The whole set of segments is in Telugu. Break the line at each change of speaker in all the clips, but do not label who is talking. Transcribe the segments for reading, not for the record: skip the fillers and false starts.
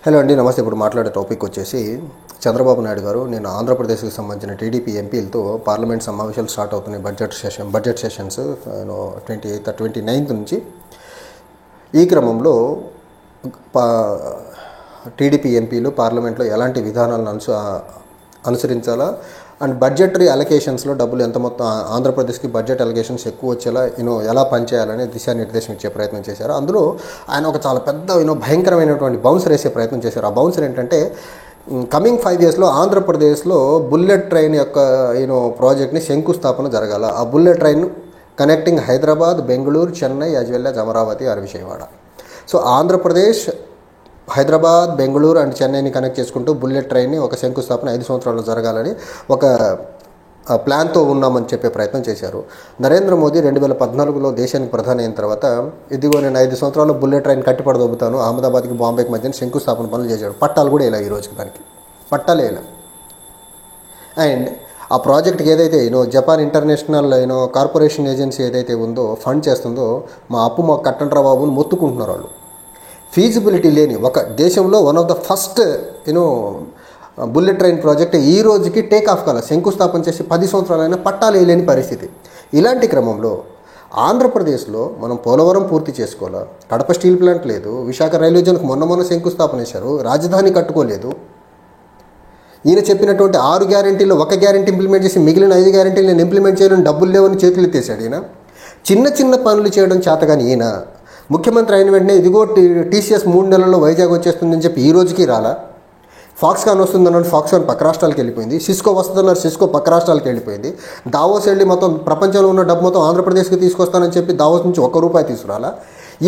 హలో అండి, నమస్తే. ఇప్పుడు మాట్లాడే టాపిక్ వచ్చేసి చంద్రబాబు నాయుడు గారు నేను ఆంధ్రప్రదేశ్కి సంబంధించిన టీడీపీ ఎంపీలతో పార్లమెంట్ సమావేశాలు స్టార్ట్ అవుతున్నాయి. బడ్జెట్ సెషన్స్ 28th 29th నుంచి. ఈ క్రమంలో టీడీపీ ఎంపీలు పార్లమెంట్లో ఎలాంటి విధానాలను అనుసరించాలా అండ్ బడ్జెటరీ అలొకేషన్స్లో డబ్బులు ఎంత మొత్తం ఆంధ్రప్రదేశ్కి బడ్జెట్ అలొకేషన్స్ ఎక్కువ వచ్చేలా ఎలా పనిచేయాలని దిశానిర్దేశం ఇచ్చే ప్రయత్నం చేశారు. అందులో ఆయన ఒక చాలా పెద్ద భయంకరమైనటువంటి బౌన్సర్ వేసే ప్రయత్నం చేశారు. ఆ బౌన్సర్ ఏంటంటే కమింగ్ 5 yearsలో ఆంధ్రప్రదేశ్లో బుల్లెట్ ట్రైన్ యొక్క ప్రాజెక్ట్ని శంకుస్థాపన జరగాల. ఆ bullet train connecting Hyderabad, Bengaluru, Chennai as well as Amaravati or Vijayawada. So Andhra Pradesh, Hyderabad, Bengaluru and చెన్నైని కనెక్ట్ చేసుకుంటూ బుల్లెట్ ట్రైన్ని ఒక శంకుస్థాపన 5 సంవత్సరాల్లో జరగాలని ఒక ప్లాన్తో ఉన్నామని చెప్పే ప్రయత్నం చేశారు. నరేంద్ర మోదీ 2014లో దేశానికి ప్రధాని అయిన తర్వాత ఇదిగో నేను 5 సంవత్సరాల్లో బుల్లెట్ ట్రైన్ కట్టిపడదొబ్బుతాను, అహ్మదాబాద్కి బాంబేకి మధ్యన శంకుస్థాపన పనులు చేశాడు. పట్టాలు కూడా ఇలా ఈ రోజుకి దానికి పట్టాలే ఇలా. అండ్ ఆ ప్రాజెక్ట్కి ఏదైతే జపాన్ ఇంటర్నేషనల్ కార్పొరేషన్ ఏజెన్సీ ఏదైతే ఉందో ఫండ్ చేస్తుందో మా అప్పు మాకు కట్టండ్రా బాబుని మొత్తుకుంటున్నారు వాళ్ళు. ఫీజిబిలిటీ లేని ఒక దేశంలో one of the first bullet train project ఈ రోజుకి టేక్ ఆఫ్ కాల, శంకుస్థాపన చేసి 10 సంవత్సరాలైనా పట్టాలు వేయలేని పరిస్థితి. ఇలాంటి క్రమంలో ఆంధ్రప్రదేశ్లో మనం పోలవరం పూర్తి చేసుకోవాలా, కడప స్టీల్ ప్లాంట్ లేదు, విశాఖ రైల్వే జోన్కి మొన్న శంకుస్థాపన చేశారు, రాజధాని కట్టుకోలేదు. ఈయన చెప్పినటువంటి 6 గ్యారెంటీల్లో 1 గ్యారెంటీ ఇంప్లిమెంట్ చేసి మిగిలిన 5 గ్యారెంటీలు నేను ఇంప్లిమెంట్ చేయడం డబ్బులు లేవని చేతులు ఎత్తేసాడు. ఈయన చిన్న పనులు చేయడం చేతగాని ఈయన ముఖ్యమంత్రి అయిన వెంటనే ఇదిగో టీసీఎస్ 3 నెలల్లో వైజాగ్ వచ్చేస్తుందని చెప్పి ఈ రోజుకి రాలా. ఫాక్స్కాన్ వస్తుందన్నాడు, ఫాక్స్కాన్ పక్క రాష్ట్రాలకు వెళ్ళిపోయింది. సిస్కో వస్తుందన్నారు, సిస్కో పక్క రాష్ట్రాలకు వెళ్ళిపోయింది. దావోస్ వెళ్ళి మొత్తం ప్రపంచంలో ఉన్న డబ్బు మొత్తం ఆంధ్రప్రదేశ్కి తీసుకొస్తానని చెప్పి దావోస్ నుంచి ₹1 తీసుకురాలా.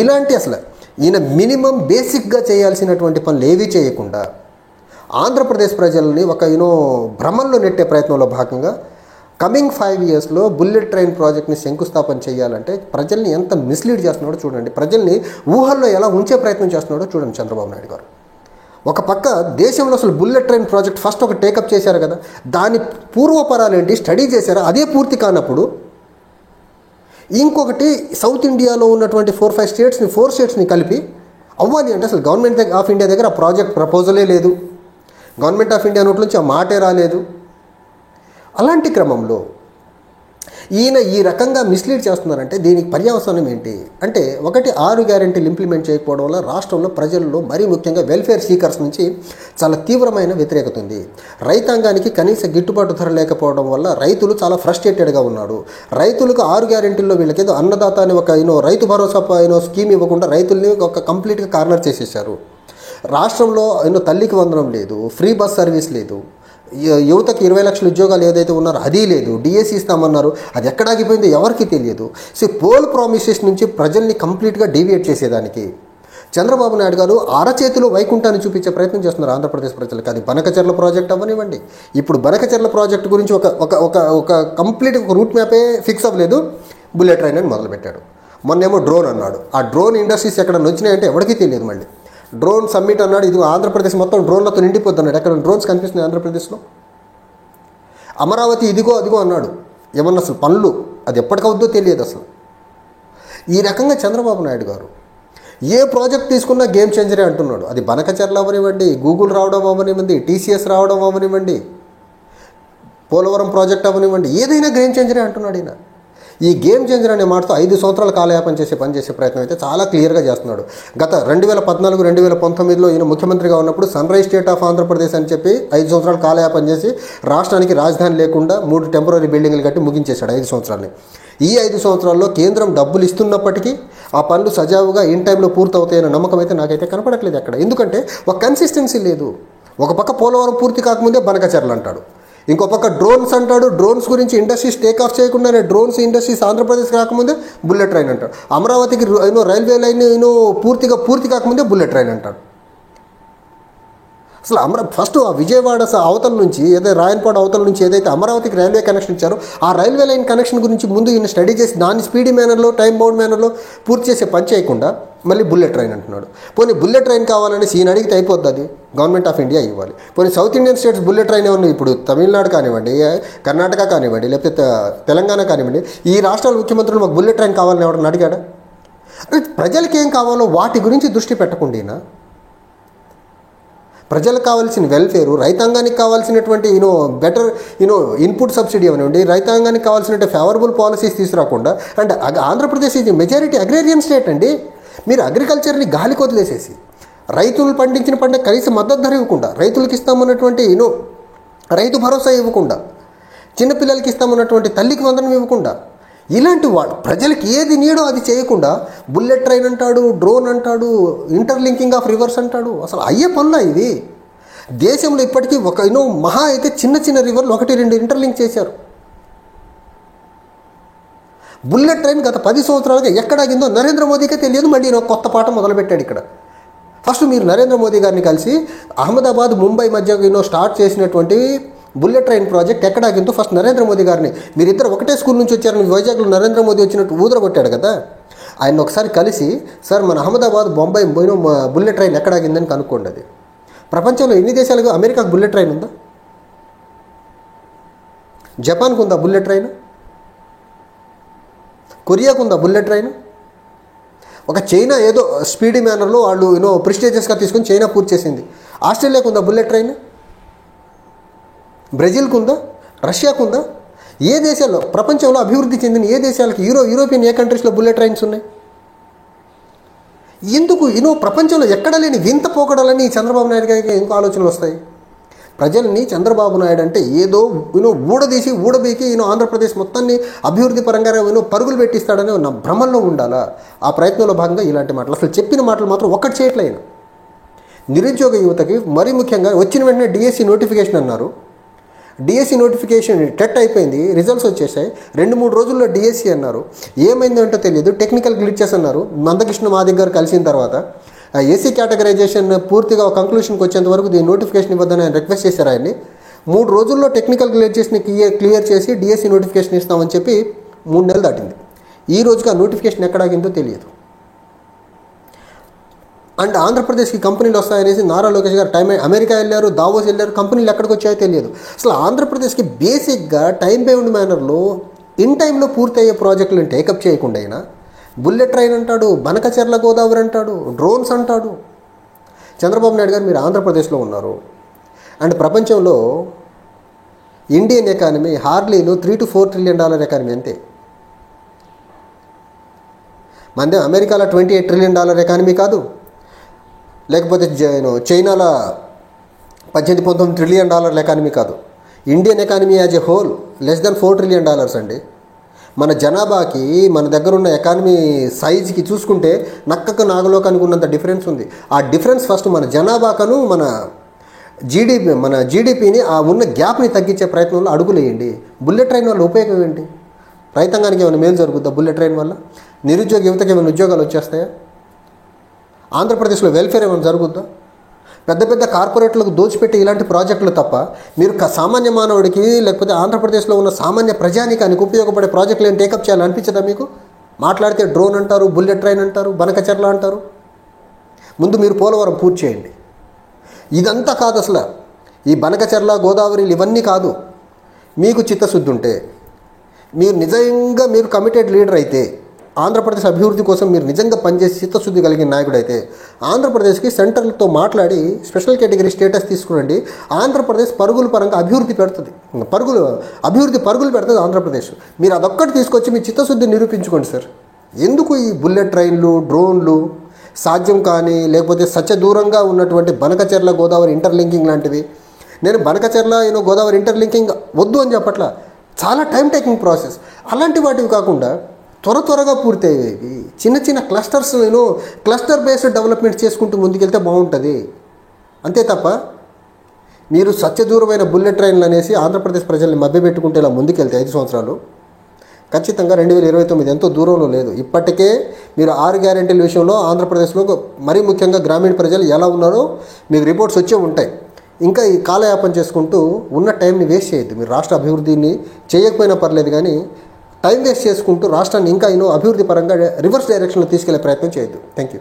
ఇలాంటి అసలు ఈయన మినిమం బేసిక్గా చేయాల్సినటువంటి పనులు ఏవీ చేయకుండా ఆంధ్రప్రదేశ్ ప్రజల్ని ఒక భ్రమంలో నెట్టే ప్రయత్నంలో భాగంగా కమింగ్ 5 yearsలో బుల్లెట్ ట్రైన్ ప్రాజెక్ట్ని శంకుస్థాపన చేయాలంటే ప్రజల్ని ఎంత మిస్లీడ్ చేస్తున్నాడో చూడండి. ప్రజల్ని ఊహల్లో ఎలా ఉంచే ప్రయత్నం చేస్తున్నాడో చూడండి చంద్రబాబు నాయుడు గారు. ఒక పక్క దేశంలో అసలు బుల్లెట్ ట్రైన్ ప్రాజెక్ట్ ఫస్ట్ ఒక టేకప్ చేశారు కదా, దాని పూర్వపరాలు ఏంటి స్టడీ చేశారు, అదే పూర్తి కానప్పుడు ఇంకొకటి సౌత్ ఇండియాలో ఉన్నటువంటి 4 స్టేట్స్ని కలిపి అవ్వాలి అంటే అసలు గవర్నమెంట్ ఆఫ్ ఇండియా దగ్గర ఆ ప్రాజెక్ట్ ప్రపోజలే లేదు, గవర్నమెంట్ ఆఫ్ ఇండియా నోట్ల నుంచి ఆ మాటే రాలేదు. అలాంటి క్రమంలో ఈయన ఈ రకంగా మిస్లీడ్ చేస్తున్నారంటే దీనికి పర్యవసానం ఏంటి అంటే, ఒకటి 6 గ్యారెంటీలు ఇంప్లిమెంట్ చేయకపోవడం వల్ల రాష్ట్రంలో ప్రజల్లో మరీ ముఖ్యంగా వెల్ఫేర్ సీకర్స్ నుంచి చాలా తీవ్రమైన వ్యతిరేకత ఉంది. రైతాంగానికి కనీస గిట్టుబాటు ధర లేకపోవడం వల్ల రైతులు చాలా ఫ్రస్ట్రేటెడ్గా ఉన్నాడు. రైతులకు 6 గ్యారెంటీల్లో వీళ్ళకేదో అన్నదాత అని ఒక రైతు భరోసా స్కీమ్ ఇవ్వకుండా రైతుల్ని ఒక కంప్లీట్గా కార్నర్ చేసేసారు. రాష్ట్రంలో తల్లికి వందనం లేదు, ఫ్రీ బస్ సర్వీస్ లేదు, యువతకి 20 లక్షల ఉద్యోగాలు ఏదైతే ఉన్నారో అది లేదు, డిఎస్సి ఇస్తామన్నారు, అది ఎక్కడాగిపోయిందో ఎవరికి తెలియదు. సో పోల్ ప్రామిసెస్ నుంచి ప్రజల్ని కంప్లీట్గా డీవియేట్ చేసేదానికి చంద్రబాబు నాయుడు గారు అరచేతిలో వైకుంఠాన్ని చూపించే ప్రయత్నం చేస్తున్నారు ఆంధ్రప్రదేశ్ ప్రజలకు. అది బనకచెర్ల ప్రాజెక్ట్ అవ్వనివ్వండి. ఇప్పుడు బనకచెర్ల ప్రాజెక్ట్ గురించి ఒక కంప్లీట్ ఒక రూట్ మ్యాపే ఫిక్స్ అవ్వలేదు, బుల్లెట్ ట్రైన్ అని మొదలుపెట్టాడు. మొన్నేమో డ్రోన్ అన్నాడు. ఆ డ్రోన్ ఇండస్ట్రీస్ ఎక్కడ వచ్చినాయంటే ఎవరికీ తెలియదు. మళ్ళీ డ్రోన్ సమ్మిట్ అన్నాడు, ఇది ఆంధ్రప్రదేశ్ మొత్తం డ్రోన్లతో నిండిపోద్ది అన్నాడు. ఎక్కడ డ్రోన్స్ కనిపిస్తున్నాయి ఆంధ్రప్రదేశ్లో? అమరావతి ఇదిగో అదిగో అన్నాడు. ఏమన్నా అసలు పనులు అది ఎప్పటికవుద్దో తెలియదు అసలు. ఈ రకంగా చంద్రబాబు నాయుడు గారు ఏ ప్రాజెక్ట్ తీసుకున్నా గేమ్ చేంజరే అంటున్నాడు. అది బనకచెర్ల అవ్వనివ్వండి, గూగుల్ రావడం అవ్వనివ్వండి, టీసీఎస్ రావడం అవ్వనివ్వండి, పోలవరం ప్రాజెక్ట్ అవ్వనివ్వండి, ఏదైనా గేమ్ చేంజరే అంటున్నాడు ఈయన. ఈ గేమ్ చేంజర్ అనే మాటతో 5 సంవత్సరాల కాలయాపన చేసే ప్రయత్నం అయితే చాలా క్లియర్గా చేస్తున్నాడు. గత 2014, 2019లో ఈయన ముఖ్యమంత్రిగా ఉన్నప్పుడు sunrise state of Andhra Pradesh అని చెప్పి 5 సంవత్సరాలు కాలయాపన చేసి రాష్ట్రానికి రాజధాని లేకుండా 3 టెంపరీ బిల్డింగ్లు కట్టి ముగించేశాడు 5 సంవత్సరాలని. ఈ 5 సంవత్సరాల్లో కేంద్రం డబ్బులు ఇస్తున్నప్పటికీ ఆ పనులు సజావుగా ఇన్ టైంలో పూర్తవుతాయన్న నమ్మకం అయితే నాకైతే కనపడట్లేదు అక్కడ. ఎందుకంటే ఒక కన్సిస్టెన్సీ లేదు. ఒక పక్క పోలవరం పూర్తి కాకముందే బనకచెర్ల అంటాడు, ఇంకో పక్క డ్రోన్స్ అంటాడు. డ్రోన్స్ గురించి ఇండస్ట్రీస్ టేక్ ఆఫ్ చేయకుండానే డ్రోన్స్ ఇండస్ట్రీస్ ఆంధ్రప్రదేశ్ కాకముందే బుల్లెట్ ట్రైన్ అంటాడు. అమరావతికి రైల్వే లైన్ పూర్తి కాకముందే బుల్లెట్ ట్రైన్ అంటాడు. అసలు ఫస్ట్ ఆ విజయవాడ అవతల నుంచి రాయనపాడు అవతల నుంచి ఏదైతే అమరావతికి రైల్వే కనెక్షన్ ఇచ్చారో ఆ రైల్వే లైన్ కనెక్షన్ గురించి ముందు ఈయన స్టడీ చేసి దాన్ని స్పీడీ మేనర్లో టైం బౌండ్ మేనర్లో పూర్తి చేసే పని చేయకుండా మళ్ళీ బుల్లెట్ ట్రైన్ అంటున్నాడు. పోనీ బుల్లెట్ ట్రైన్ కావాలని ఈయన అడిగితే అయిపోద్ది, అది గవర్నమెంట్ ఆఫ్ ఇండియా ఇవ్వాలి. పోనీ south Indian states bullet train ఏమన్నా ఇప్పుడు తమిళనాడు కానివ్వండి, కర్ణాటక కానివ్వండి, లేకపోతే తెలంగాణ కానివ్వండి, ఈ రాష్ట్రాల ముఖ్యమంత్రులు మాకు బుల్లెట్ ట్రైన్ కావాలని ఎవడన్నా అడిగాడా? ప్రజలకి ఏం కావాలో వాటి గురించి దృష్టి పెట్టకుండా ప్రజలకు కావాల్సిన వెల్ఫేరు, రైతాంగానికి కావాల్సినటువంటి బెటర్ ఇన్పుట్ సబ్సిడీ అవనివ్వండి, రైతాంగానికి కావాల్సినటువంటి ఫేవరబుల్ పాలసీస్ తీసుకురాకుండా. అండ్ ఆంధ్రప్రదేశ్ ఇది మెజారిటీ అగ్రేరియన్ స్టేట్ అండి. మీరు అగ్రికల్చర్ని గాలికి వదిలేసేసి రైతులు పండించిన పంట కనీసం మద్దతు ధర ఇవ్వకుండా, రైతులకు ఇస్తామన్నటువంటి రైతు భరోసా ఇవ్వకుండా, చిన్నపిల్లలకి ఇస్తామన్నటువంటి తల్లికి వందనం ఇవ్వకుండా, ఇలాంటి వాళ్ళు ప్రజలకు ఏది నీడో అది చేయకుండా బుల్లెట్ ట్రైన్ అంటాడు, డ్రోన్ అంటాడు, ఇంటర్లింకింగ్ ఆఫ్ రివర్స్ అంటాడు. అసలు అయ్యే పనులా ఇవి? దేశంలో ఇప్పటికీ మహా అయితే చిన్న చిన్న రివర్లు 1-2 ఇంటర్లింక్ చేశారు. బుల్లెట్ ట్రైన్ గత 10 సంవత్సరాలుగా ఎక్కడాగిందో నరేంద్ర మోదీకే తెలియదు. మళ్ళీ కొత్త పాట మొదలుపెట్టాడు ఇక్కడ. ఫస్ట్ మీరు నరేంద్ర మోదీ గారిని కలిసి అహ్మదాబాద్ ముంబై మధ్య స్టార్ట్ చేసినటువంటి బుల్లెట్ ట్రైన్ ప్రాజెక్ట్ ఎక్కడాగిందో ఫస్ట్ నరేంద్ర మోదీ గారిని, మీరిద్దరు ఒకటే స్కూల్ నుంచి వచ్చారని వైజాగ్లో నరేంద్ర మోదీ వచ్చినట్టు ఊదరగొట్టాడు కదా, ఆయన ఒకసారి కలిసి సార్ మన అహ్మదాబాద్ బొంబాయి బుల్లెట్ ట్రైన్ ఎక్కడాగిందని కనుక్కోండి. అది ప్రపంచంలో ఎన్ని దేశాలకు, అమెరికాకు బుల్లెట్ ట్రైన్ ఉందా? జపాన్కు ఉందా బుల్లెట్ ట్రైన్? కొరియాకు ఉందా బుల్లెట్ ట్రైన్? ఒక చైనా ఏదో స్పీడీ మేనర్లో వాళ్ళు ప్రెస్టీజియస్గా తీసుకొని చైనా పూర్తి చేసింది. ఆస్ట్రేలియాకు ఉందా బుల్లెట్ ట్రైన్? బ్రెజిల్కు ఉందా? రష్యాకు ఉందా? ఏ దేశాల్లో, ప్రపంచంలో అభివృద్ధి చెందిన ఏ దేశాలకి, యూరోపియన్ ఏ కంట్రీస్లో బుల్లెట్ ట్రైన్స్ ఉన్నాయి? ఎందుకు ప్రపంచంలో ఎక్కడ లేని వింత పోకడాలని చంద్రబాబు నాయుడు గారికి ఎందుకు ఆలోచనలు వస్తాయి? ప్రజల్ని చంద్రబాబు నాయుడు అంటే ఏదో ఊడబీకి ఆంధ్రప్రదేశ్ మొత్తాన్ని అభివృద్ధి పరంగా పరుగులు పెట్టిస్తాడని నా భ్రమంలో ఉండాలా? ఆ ప్రయత్నంలో భాగంగా ఇలాంటి మాటలు, అసలు చెప్పిన మాటలు మాత్రం ఒక్కటి చేయట్లేదు. నిరుద్యోగ యువతకి మరీ ముఖ్యంగా వచ్చిన వెంటనే డిఎస్సి నోటిఫికేషన్ అన్నారు. డిఎస్సి నోటిఫికేషన్ టెట్ అయిపోయింది, రిజల్ట్స్ వచ్చేసాయి. 2-3 రోజుల్లో డిఎస్సి అన్నారు. ఏమైందంటో తెలియదు. టెక్నికల్ గ్లిచెస్ అన్నారు. మందకృష్ణ మా దగ్గర కలిసిన తర్వాత ఏసీ కేటగరైజేషన్ పూర్తిగా కంక్లూషన్కి వచ్చేంత వరకు దీని నోటిఫికేషన్ ఇవ్వద్దని ఆయన రిక్వెస్ట్ చేశారు ఆయన్ని. 3 రోజుల్లో టెక్నికల్ గ్లిచెస్ని క్లియర్ చేసి డిఎస్సి నోటిఫికేషన్ ఇస్తామని చెప్పి 3 నెలలు దాటింది. ఈ రోజుకి ఆ నోటిఫికేషన్ ఎక్కడాగిందో తెలియదు. అండ్ ఆంధ్రప్రదేశ్కి కంపెనీలు వస్తాయనేసి నారా లోకేష్ గారు అమెరికా వెళ్ళారు, దావోస్ వెళ్ళారు, కంపెనీలు ఎక్కడికి వచ్చాయో తెలియదు. అసలు ఆంధ్రప్రదేశ్కి బేసిక్గా టైం బౌండ్ మేనర్లో ఇన్ టైంలో పూర్తయ్యే ప్రాజెక్టులను టేకప్ చేయకుండా అయినా బుల్లెట్ ట్రైన్ అంటాడు, బనకచెర్ల గోదావరి అంటాడు, డ్రోన్స్ అంటాడు. చంద్రబాబు నాయుడు గారు మీరు ఆంధ్రప్రదేశ్లో ఉన్నారు. అండ్ ప్రపంచంలో ఇండియన్ ఎకానమీ హార్డ్లీను $3-4 ట్రిలియన్ ఎకానమీ అంతే. మనదే అమెరికాలో $28 ట్రిలియన్ ఎకానమీ కాదు, లేకపోతే చైనాలో $18-19 ట్రిలియన్ ఎకానమీ కాదు. Indian economy as a whole $4 trillion అండి. మన జనాభాకి మన దగ్గర ఉన్న ఎకానమీ సైజ్కి చూసుకుంటే నక్కకు నాగలోకానికి ఉన్నంత డిఫరెన్స్ ఉంది. ఆ డిఫరెన్స్ ఫస్ట్ మన జనాభాకను మన జీడిపిని ఆ ఉన్న గ్యాప్ని తగ్గించే ప్రయత్నంలో అడుగులేయండి. బుల్లెట్ ట్రైన్ వల్ల ఉపయోగం ఏంటి? రైతాంగానికి ఏమైనా మేలు జరుగుద్దా బుల్లెట్ ట్రైన్ వల్ల? నిరుద్యోగ యువతకి ఏమైనా ఉద్యోగాలు వచ్చేస్తాయా? ఆంధ్రప్రదేశ్లో వెల్ఫేర్ ఏమైనా జరుగుద్దా? పెద్ద పెద్ద కార్పొరేట్లకు దోచిపెట్టి ఇలాంటి ప్రాజెక్టులు తప్ప మీరు సామాన్య మానవుడికి లేకపోతే ఆంధ్రప్రదేశ్లో ఉన్న సామాన్య ప్రజానికానికి ఉపయోగపడే ప్రాజెక్టులు ఏం టేకప్ చేయాలని అనిపించదా మీకు? మాట్లాడితే డ్రోన్ అంటారు, బుల్లెట్ ట్రైన్ అంటారు, బనకచెర్ల అంటారు. ముందు మీరు పోలవరం పూర్తి చేయండి. ఇదంతా కాదు అసలు. ఈ బనకచెర్ల, గోదావరిలు ఇవన్నీ కాదు. మీకు చిత్తశుద్ధి ఉంటే, మీరు నిజంగా కమిటెడ్ లీడర్ అయితే, ఆంధ్రప్రదేశ్ అభివృద్ధి కోసం మీరు నిజంగా పనిచేసి చిత్తశుద్ధి కలిగిన నాయకుడు అయితే ఆంధ్రప్రదేశ్కి సెంట్రల్తో మాట్లాడి స్పెషల్ కేటగిరీ స్టేటస్ తీసుకురండి. ఆంధ్రప్రదేశ్ పరుగుల పరంగా అభివృద్ధి పెడుతుంది, పరుగులు పెడుతుంది ఆంధ్రప్రదేశ్. మీరు అదొక్కటి తీసుకొచ్చి మీ చిత్తశుద్ధి నిరూపించుకోండి సార్. ఎందుకు ఈ బుల్లెట్ ట్రైన్లు, డ్రోన్లు సాధ్యం కానీ, లేకపోతే సత్య దూరంగా ఉన్నటువంటి బనకచెర్ల గోదావరి ఇంటర్లింకింగ్ లాంటివి? నేను బనకచెర్ల గోదావరి ఇంటర్లింకింగ్ వద్దు అని చెప్పట్లా, చాలా టైం టేకింగ్ ప్రాసెస్. అలాంటి వాటివి కాకుండా త్వరగా పూర్తయ్యేవి చిన్న చిన్న క్లస్టర్స్ క్లస్టర్ బేస్డ్ డెవలప్మెంట్ చేసుకుంటూ ముందుకెళ్తే బాగుంటుంది. అంతే తప్ప మీరు సత్యదూరమైన బుల్లెట్ ట్రైన్లు అనేసి ఆంధ్రప్రదేశ్ ప్రజల్ని మభ్యపెట్టుకుంటే ఇలా ముందుకెళ్తే 5 సంవత్సరాలు ఖచ్చితంగా 2029 ఎంతో దూరంలో లేదు. ఇప్పటికే మీరు 6 గ్యారెంటీల విషయంలో ఆంధ్రప్రదేశ్లో మరీ ముఖ్యంగా గ్రామీణ ప్రజలు ఎలా ఉన్నారో మీకు రిపోర్ట్స్ వచ్చే ఉంటాయి. ఇంకా ఈ కాలయాపన చేసుకుంటూ ఉన్న టైంని వేస్ట్ చేయొద్దు. మీరు రాష్ట్ర అభివృద్ధిని చేయకపోయినా పర్లేదు, కానీ టైం వేస్ట్ చేసుకుంటూ రాష్ట్రాన్ని ఇంకా అభివృద్ధి పరంగా రివర్స్ డైరెక్షన్లో తీసుకెళ్లే ప్రయత్నం చేయొద్దు. Thank you.